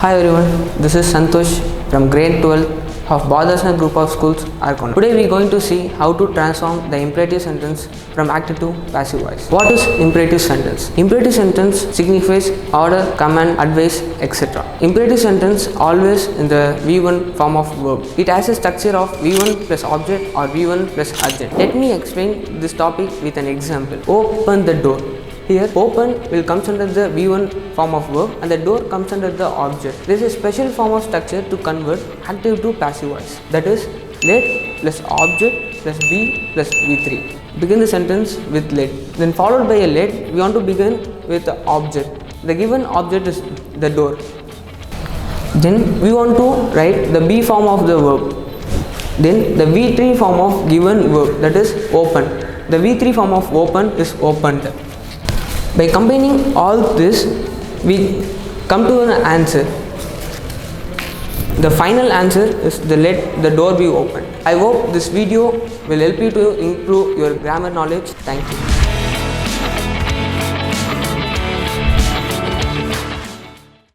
Hi everyone, this is Santhosh from grade 12 of Badasana group of schools, Arakkonam. Today we are going to see how to transform the imperative sentence from active to passive voice. What is imperative sentence? Imperative sentence signifies order, command, advice, etc. Imperative sentence always in the V1 form of verb. It has a structure of V1 plus object or V1 plus adjective. Let me explain this topic with an example. Open the door. Here open will comes under the V1 form of verb and the door comes under the object. There is a special form of structure to convert active to passive voice. That is let plus object plus be plus V3. Begin the sentence with let. Then followed by a let, we want to begin with the object. The given object is the door. Then we want to write the be form of the verb. Then the V3 form of given verb, that is open. The V3 form of open is opened. By combining all this, we come to an answer. The final answer is the let the door be opened. I hope this video will help you to improve your grammar knowledge. Thank you.